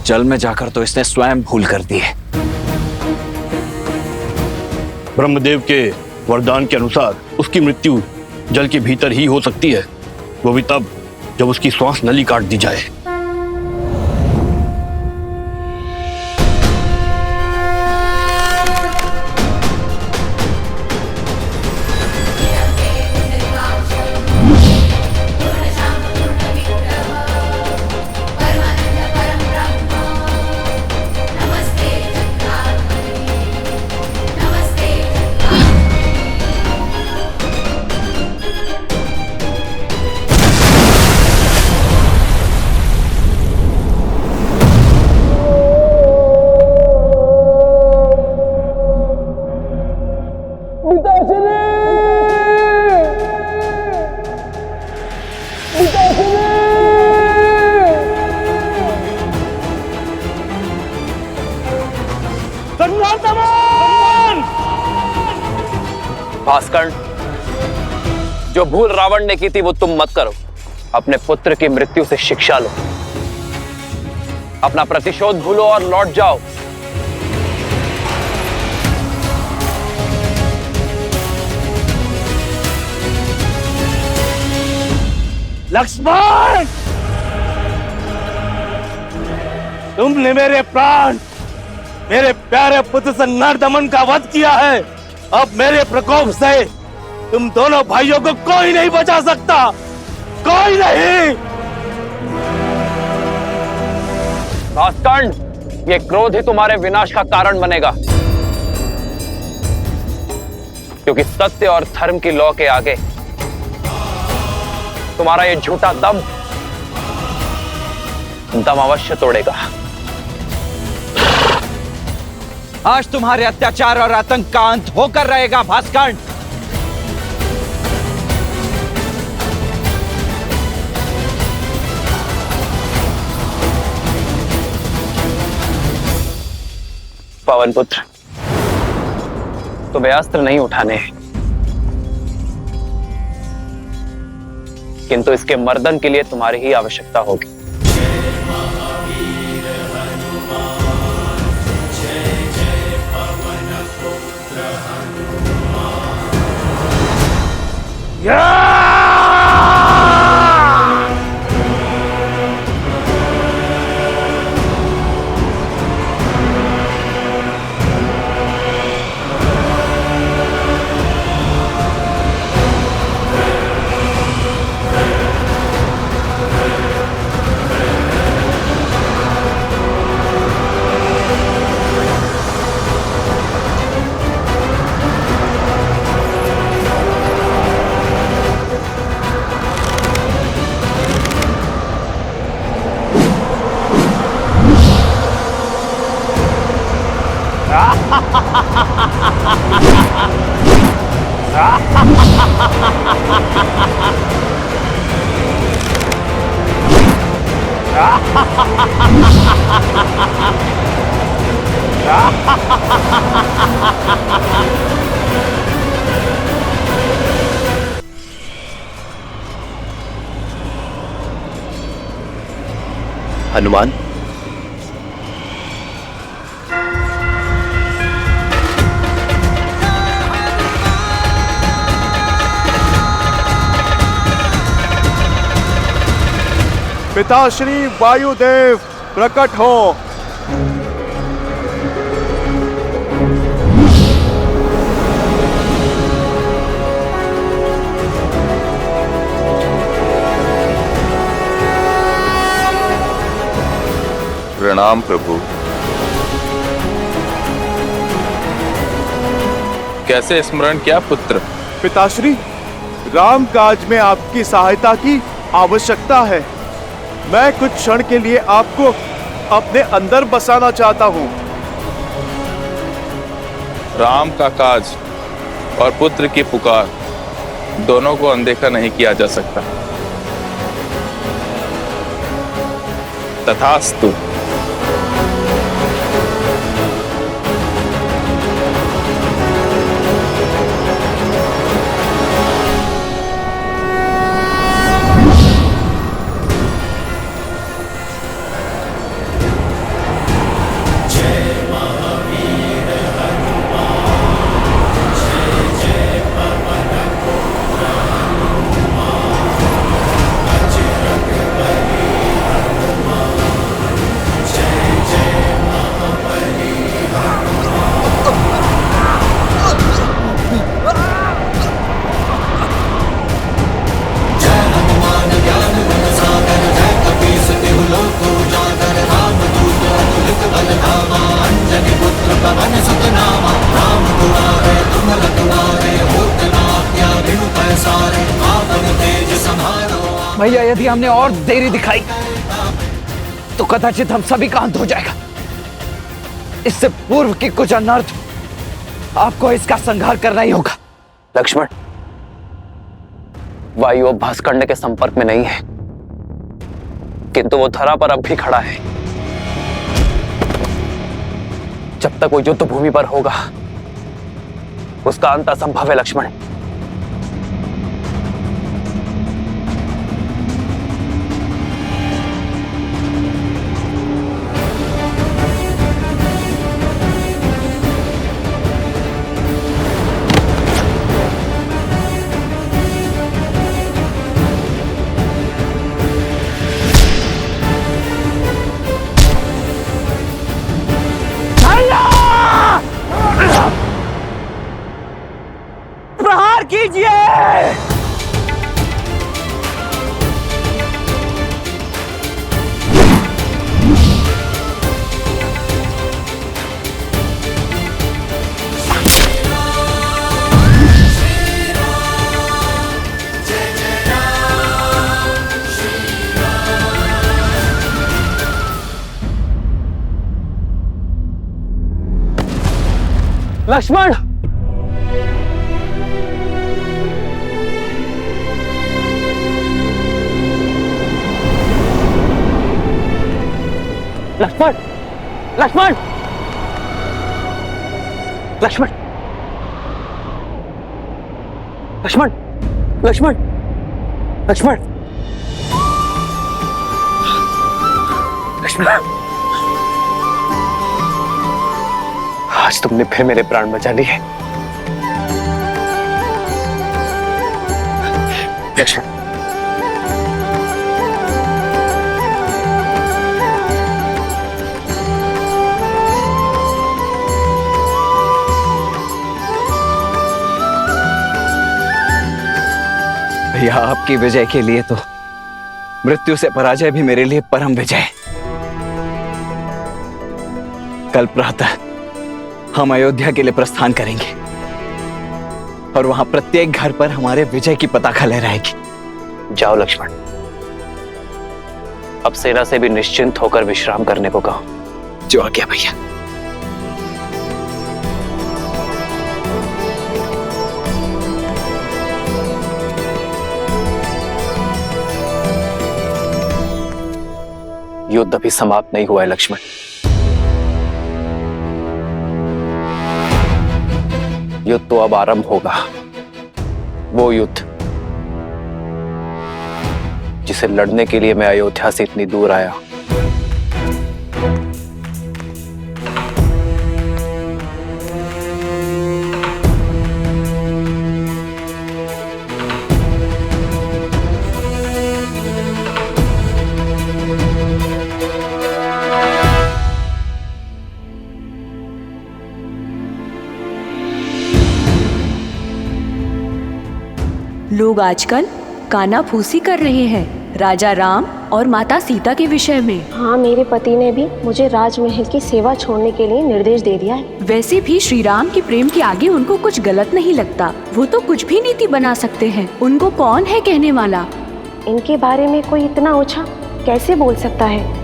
जल में जाकर तो इसने स्वयं भूल कर दी है। ब्रह्मदेव के वरदान के अनुसार उसकी मृत्यु जल के भीतर ही हो सकती है, वो भी तब जब उसकी श्वास नली काट दी जाए। भास्करण, जो भूल रावण ने की थी वो तुम मत करो। अपने पुत्र की मृत्यु से शिक्षा लो, अपना प्रतिशोध भूलो और लौट जाओ। लक्ष्मण, तुमने मेरे प्राण, मेरे प्यारे पुत्र से नरदमन का वध किया है। अब मेरे प्रकोप से तुम दोनों भाइयों को कोई नहीं बचा सकता, कोई नहीं। भास्करण, ये क्रोध ही तुम्हारे विनाश का कारण बनेगा, क्योंकि सत्य और धर्म की लौ के आगे तुम्हारा ये झूठा दम अवश्य तोड़ेगा। आज तुम्हारे अत्याचार और आतंक का अंत होकर रहेगा भास्करण। पवन पुत्र, तुम्हें अस्त्र नहीं उठाने हैं, किंतु इसके मर्दन के लिए तुम्हारी ही आवश्यकता होगी। हनुमान, पिताश्री वायुदेव प्रकट हो। प्रणाम प्रभु। कैसे स्मरण किया पुत्र? पिताश्री, राम काज में आपकी सहायता की आवश्यकता है। मैं कुछ क्षण के लिए आपको अपने अंदर बसाना चाहता हूँ। राम का काज और पुत्र की पुकार दोनों को अनदेखा नहीं किया जा सकता। तथास्तु। भैया, यदि हमने और देरी दिखाई तो कदाचित हम सभी का अंत हो जाएगा। इससे पूर्व की कुछ अनर्थ आपको इसका संहार करना ही होगा। लक्ष्मण, वायु अब भास्कर्ण्य के संपर्क में नहीं है, किंतु वो धरा पर अब भी खड़ा है। जब तक वो युद्ध भूमि पर होगा उसका अंत असंभव है लक्ष्मण। प्रहार कीजिए। लक्ष्मण, लक्ष्मण, लक्ष्मण, लक्ष्मण, लक्ष्मण, लक्ष्मण, लक्ष्मण, लक्ष्मण, आज तुमने फिर मेरे प्राण बचा लिए। लक्ष्मण, भैया, आपकी विजय के लिए तो मृत्यु से पराजय भी मेरे लिए परम विजय है। कल प्रातः हम अयोध्या के लिए प्रस्थान करेंगे और वहां प्रत्येक घर पर हमारे विजय की पताका लहराएगी। जाओ लक्ष्मण, अब सेना से भी निश्चिंत होकर विश्राम करने को कहो। जो आ गया भैया। युद्ध अभी समाप्त नहीं हुआ है लक्ष्मण। युद्ध तो अब आरंभ होगा, वो युद्ध जिसे लड़ने के लिए मैं अयोध्या से इतनी दूर आया। लोग आजकल कानाफूसी कर रहे हैं। राजा राम और माता सीता के विषय में। हाँ, मेरे पति ने भी मुझे राजमहल की सेवा छोड़ने के लिए निर्देश दे दिया है। वैसे भी श्री राम के प्रेम के आगे उनको कुछ गलत नहीं लगता। वो तो कुछ भी नीति बना सकते हैं। उनको कौन है कहने वाला? इनके बारे में कोई इतना ओछा कैसे बोल सकता है?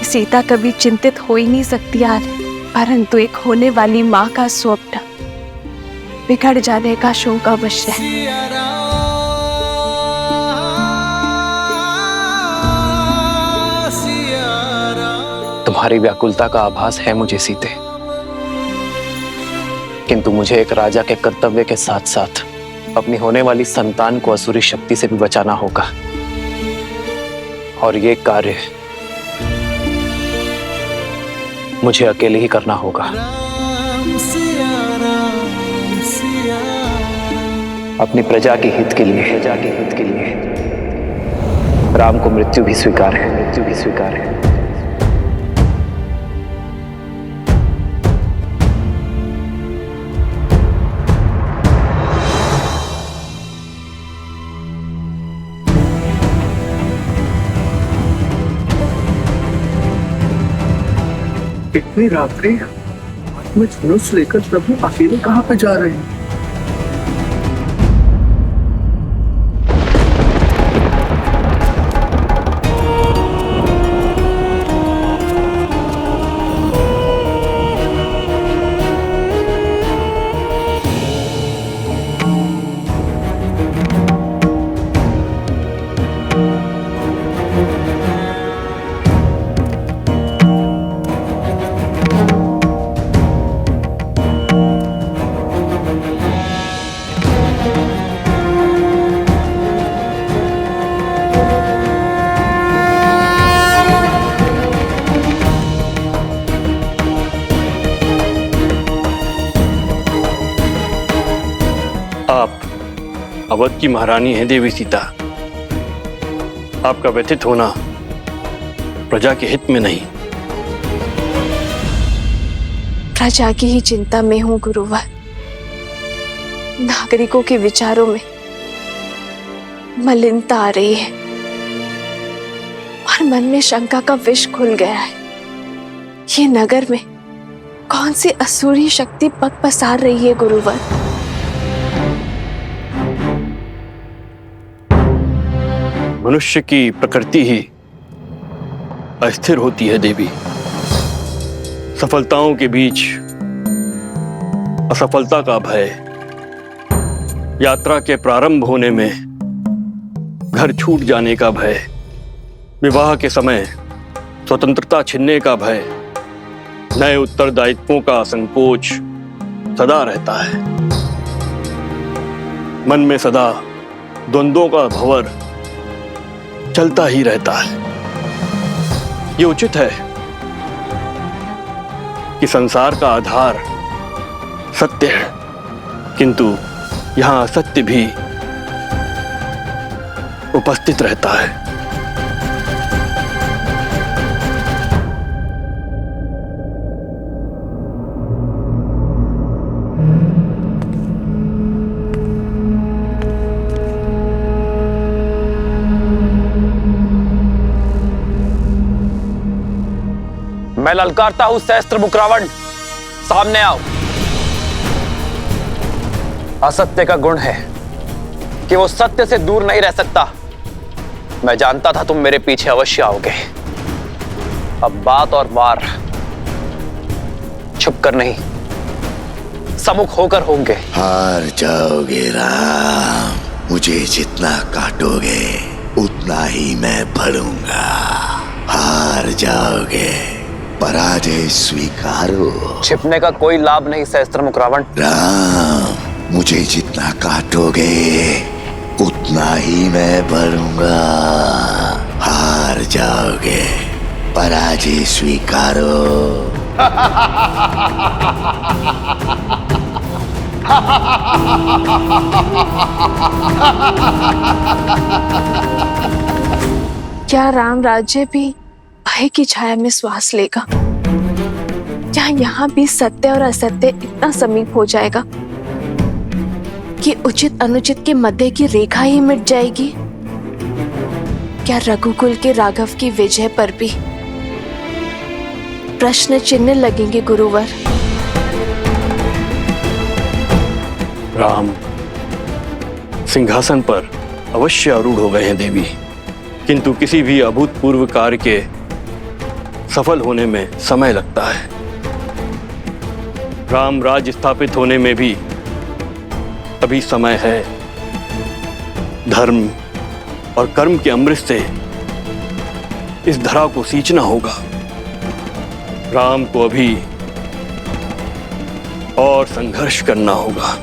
सीता कभी चिंतित हो ही नहीं सकती यार, परंतु एक होने वाली माँ का स्वप्न बिगड़ जाने का शोक अवश्य है। तुम्हारी व्याकुलता का आभास है मुझे सीते, किंतु मुझे एक राजा के कर्तव्य के साथ साथ अपनी होने वाली संतान को असुरी शक्ति से भी बचाना होगा, और ये कार्य मुझे अकेले ही करना होगा। अपनी प्रजा के हित के लिए राम को मृत्यु भी स्वीकार है। इतनी रात्रि में धनुष लेकर प्रभु अकेले कहाँ पे जा रहे हैं? आप अवध की महारानी हैं देवी सीता। आपका व्यथित होना प्रजा के हित में नहीं। प्रजा की ही चिंता में हूँ गुरुवर। नागरिकों के विचारों में मलिनता आ रही है और मन में शंका का विष घुल गया है। ये नगर में कौन सी असुरी शक्ति पग पसार रही है गुरुवर? मनुष्य की प्रकृति ही अस्थिर होती है देवी। सफलताओं के बीच असफलता का भय, यात्रा के प्रारंभ होने में घर छूट जाने का भय, विवाह के समय स्वतंत्रता छिनने का भय, नए उत्तरदायित्वों का संकोच सदा रहता है। मन में सदा द्वंद्वों का भंवर चलता ही रहता है। ये उचित है कि संसार का आधार सत्य है, किंतु यहां असत्य भी उपस्थित रहता है। मैं ललकारता हूं सहस्त्र मुख रावण, सामने आओ। असत्य का गुण है कि वो सत्य से दूर नहीं रह सकता। मैं जानता था तुम मेरे पीछे अवश्य आओगे। अब बात और वार छुप कर नहीं, सम्मुख होकर होंगे। हार जाओगे राम, मुझे जितना काटोगे उतना ही मैं बढ़ूंगा। हार जाओगे, पराजय स्वीकारो। छिपने का कोई लाभ नहीं सहस्त्र मुख रावण। राम, मुझे जितना काटोगे उतना ही मैं बढ़ूंगा। हार जाओगे, पराजय स्वीकारो। क्या राम राज्य भी भय की छाया में श्वास लेगा? क्या यहाँ भी सत्य और असत्य इतना समीप हो जाएगा कि उचित अनुचित के मध्य की रेखा ही मिट जाएगी? क्या रघुकुल के राघव की विजय पर भी प्रश्न चिन्ह लगेंगे गुरुवर? राम सिंहासन पर अवश्य आरूढ़ हो गए हैं देवी, किंतु किसी भी अभूतपूर्व कार्य के सफल होने में समय लगता है। राम राज्य स्थापित होने में भी अभी समय है। धर्म और कर्म के अमृत से इस धरा को सींचना होगा। राम को अभी और संघर्ष करना होगा।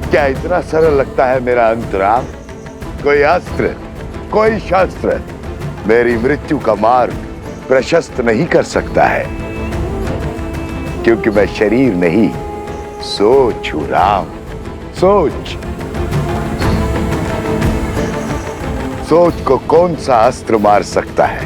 क्या इतना सरल लगता है मेरा अंतराम? कोई अस्त्र, कोई शस्त्र मेरी मृत्यु का मार्ग प्रशस्त नहीं कर सकता है, क्योंकि मैं शरीर नहीं, सोच हूं राम, सोच। सोच को कौन सा अस्त्र मार सकता है?